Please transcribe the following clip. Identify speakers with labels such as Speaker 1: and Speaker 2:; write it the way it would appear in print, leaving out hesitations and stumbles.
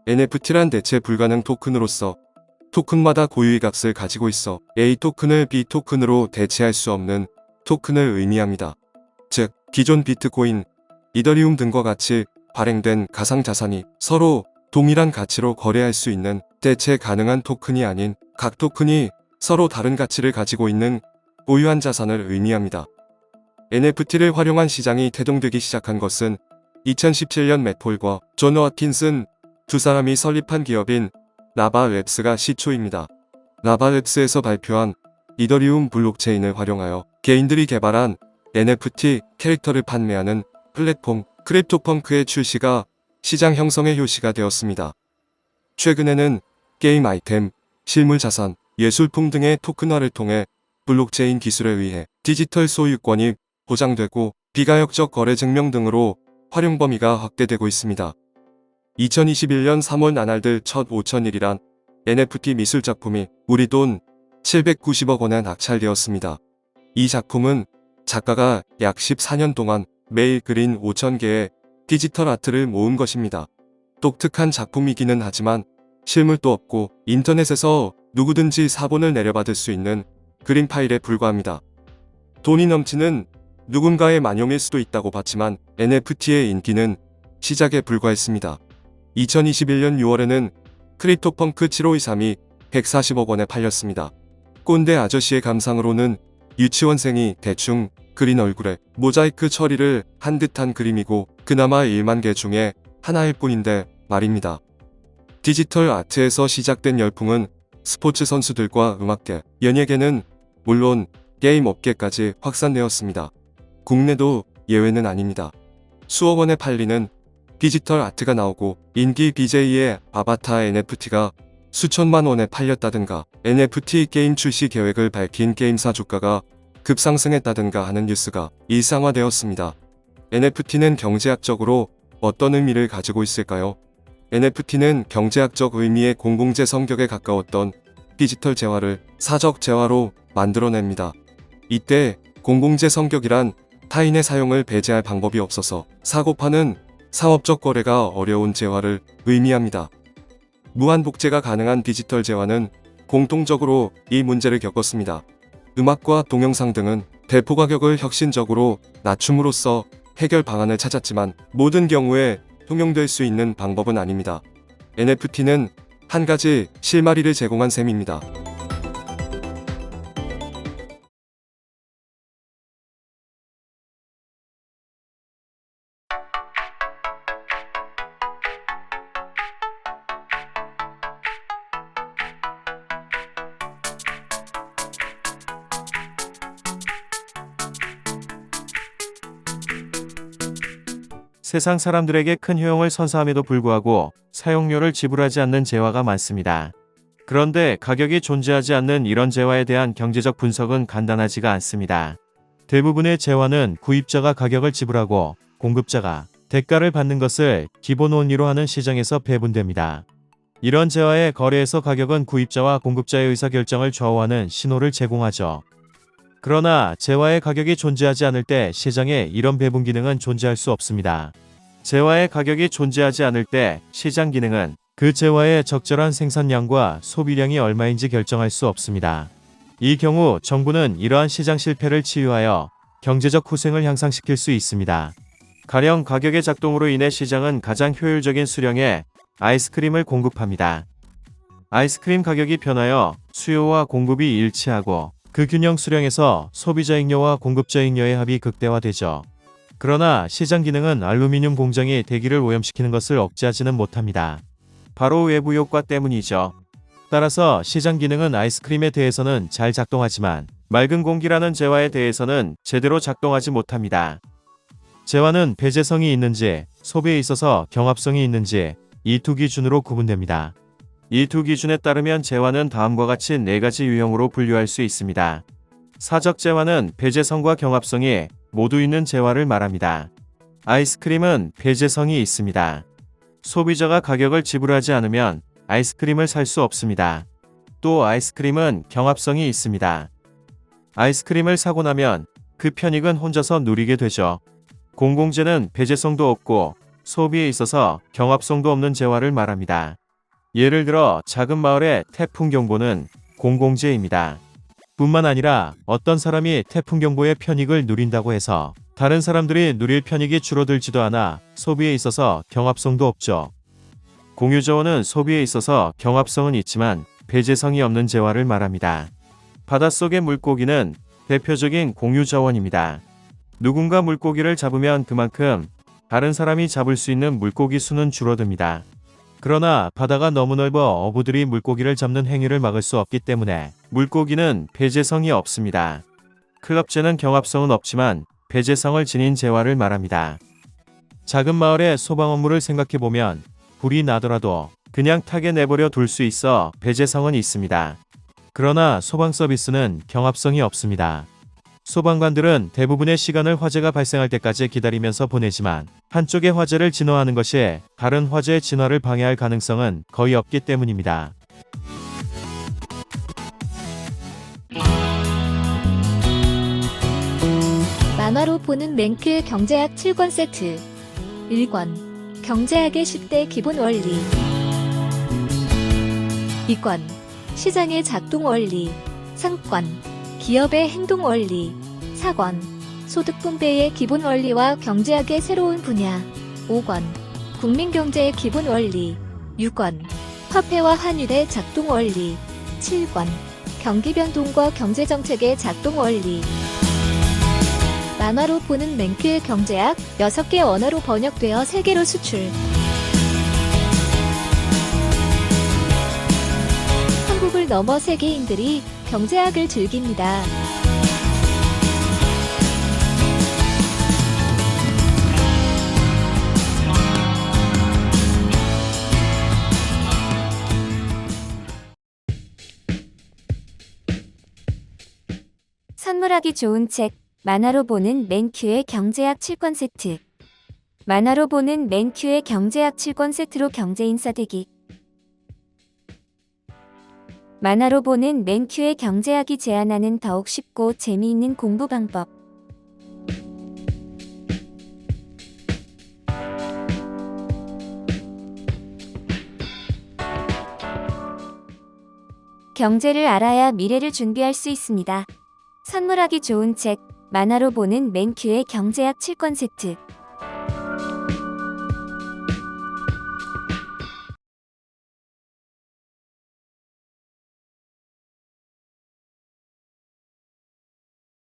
Speaker 1: NFT란 대체 불가능 토큰으로서 토큰마다 고유의 값을 가지고 있어 A 토큰을 B 토큰으로 대체할 수 없는 토큰을 의미합니다. 즉, 기존 비트코인, 이더리움 등과 같이 발행된 가상자산이 서로 동일한 가치로 거래할 수 있는 대체 가능한 토큰이 아닌 각 토큰이 서로 다른 가치를 가지고 있는 고유한 자산을 의미합니다. NFT를 활용한 시장이 태동되기 시작한 것은 2017년 맷 폴과 존 워킨슨 두 사람이 설립한 기업인 라바웹스가 시초입니다. 라바웹스에서 발표한 이더리움 블록체인을 활용하여 개인들이 개발한 NFT 캐릭터를 판매하는 플랫폼 크립토펑크의 출시가 시장 형성의 효시가 되었습니다. 최근에는 게임 아이템, 실물 자산, 예술품 등의 토큰화를 통해 블록체인 기술에 의해 디지털 소유권이 보장되고 비가역적 거래 증명 등으로 활용 범위가 확대되고 있습니다. 2021년 3월 나날들 첫 5,000일이란 NFT 미술 작품이 우리 돈 790억 원에 낙찰되었습니다. 이 작품은 작가가 약 14년 동안 매일 그린 5,000개의 디지털 아트를 모은 것입니다. 독특한 작품이기는 하지만 실물도 없고 인터넷에서 누구든지 사본을 내려받을 수 있는 그림 파일에 불과합니다. 돈이 넘치는 누군가의 만용일 수도 있다고 봤지만 NFT의 인기는 시작에 불과했습니다. 2021년 6월에는 크립토펑크 7523이 140억 원에 팔렸습니다. 꼰대 아저씨의 감상으로는 유치원생이 대충 그린 얼굴에 모자이크 처리를 한 듯한 그림이고 그나마 1만 개 중에 하나일 뿐인데 말입니다. 디지털 아트에서 시작된 열풍은 스포츠 선수들과 음악계, 연예계는 물론 게임 업계까지 확산되었습니다. 국내도 예외는 아닙니다. 수억 원에 팔리는 디지털 아트가 나오고 인기 BJ의 아바타 NFT가 수천만 원에 팔렸다든가 NFT 게임 출시 계획을 밝힌 게임사 주가가 급상승했다든가 하는 뉴스가 일상화되었습니다. NFT는 경제학적으로 어떤 의미를 가지고 있을까요? NFT는 경제학적 의미의 공공재 성격에 가까웠던 디지털 재화를 사적 재화로 만들어냅니다. 이때 공공재 성격이란 타인의 사용을 배제할 방법이 없어서 사고 파는 상업적 거래가 어려운 재화를 의미합니다. 무한 복제가 가능한 디지털 재화는 공통적으로 이 문제를 겪었습니다. 음악과 동영상 등은 배포 가격을 혁신적으로 낮춤으로써 해결 방안을 찾았지만 모든 경우에 통용될 수 있는 방법은 아닙니다. NFT는 한 가지 실마리를 제공한 셈입니다.
Speaker 2: 세상 사람들에게 큰 효용을 선사함에도 불구하고 사용료를 지불하지 않는 재화가 많습니다. 그런데 가격이 존재하지 않는 이런 재화에 대한 경제적 분석은 간단하지가 않습니다. 대부분의 재화는 구입자가 가격을 지불하고 공급자가 대가를 받는 것을 기본 원리로 하는 시장에서 배분됩니다. 이런 재화의 거래에서 가격은 구입자와 공급자의 의사결정을 좌우하는 신호를 제공하죠. 그러나 재화의 가격이 존재하지 않을 때 시장에 이런 배분 기능은 존재할 수 없습니다. 재화의 가격이 존재하지 않을 때 시장 기능은 그 재화의 적절한 생산량과 소비량이 얼마인지 결정할 수 없습니다. 이 경우 정부는 이러한 시장 실패를 치유하여 경제적 후생을 향상시킬 수 있습니다. 가령 가격의 작동으로 인해 시장은 가장 효율적인 수량의 아이스크림을 공급합니다. 아이스크림 가격이 변하여 수요와 공급이 일치하고 그 균형 수량에서 소비자 잉여와 공급자 잉여의 합이 극대화되죠. 그러나 시장 기능은 알루미늄 공장이 대기를 오염시키는 것을 억제하지는 못합니다. 바로 외부 효과 때문이죠. 따라서 시장 기능은 아이스크림에 대해서는 잘 작동하지만 맑은 공기라는 재화에 대해서는 제대로 작동하지 못합니다. 재화는 배제성이 있는지, 소비에 있어서 경합성이 있는지 이 두 기준으로 구분됩니다. 이 두 기준에 따르면 재화는 다음과 같이 4가지 유형으로 분류할 수 있습니다. 사적 재화는 배제성과 경합성이 모두 있는 재화를 말합니다. 아이스크림은 배제성이 있습니다. 소비자가 가격을 지불하지 않으면 아이스크림을 살 수 없습니다. 또 아이스크림은 경합성이 있습니다. 아이스크림을 사고 나면 그 편익은 혼자서 누리게 되죠. 공공재는 배제성도 없고 소비에 있어서 경합성도 없는 재화를 말합니다. 예를 들어 작은 마을의 태풍 경보는 공공재입니다. 뿐만 아니라 어떤 사람이 태풍 경보의 편익을 누린다고 해서 다른 사람들이 누릴 편익이 줄어들지도 않아 소비에 있어서 경합성도 없죠. 공유자원은 소비에 있어서 경합성은 있지만 배제성이 없는 재화를 말합니다. 바닷속의 물고기는 대표적인 공유자원입니다. 누군가 물고기를 잡으면 그만큼 다른 사람이 잡을 수 있는 물고기 수는 줄어듭니다. 그러나 바다가 너무 넓어 어부들이 물고기를 잡는 행위를 막을 수 없기 때문에 물고기는 배제성이 없습니다. 클럽제는 경합성은 없지만 배제성을 지닌 재화를 말합니다. 작은 마을의 소방 업무를 생각해보면 불이 나더라도 그냥 타게 내버려 둘 수 있어 배제성은 있습니다. 그러나 소방 서비스는 경합성이 없습니다. 소방관들은 대부분의 시간을 화재가 발생할 때까지 기다리면서 보내지만 한쪽의 화재를 진화하는 것이 다른 화재의 진화를 방해할 가능성은 거의 없기 때문입니다.
Speaker 3: 만화로 보는 맹크의 경제학 7권 세트. 1권 경제학의 10대 기본 원리. 2권 시장의 작동 원리. 3권 기업의 행동 원리. 4권 소득 분배의 기본 원리와 경제학의 새로운 분야. 5권 국민경제의 기본 원리. 6권 화폐와 환율의 작동 원리. 7권 경기 변동과 경제정책의 작동 원리. 만화로 보는 맹크의 경제학 6개 언어로 번역되어 세계로 수출. 한국을 넘어 세계인들이 경제학을 즐깁니다.
Speaker 4: 선물하기 좋은 책 만화로 보는 맨큐의 경제학 7권 세트. 만화로 보는 맨큐의 경제학 7권 세트로 경제인싸 되기. 만화로 보는 맨큐의 경제학이 제안하는 더욱 쉽고 재미있는 공부 방법. 경제를 알아야 미래를 준비할 수 있습니다. 선물하기 좋은 책 만화로 보는 맨큐의 경제학 7권 세트.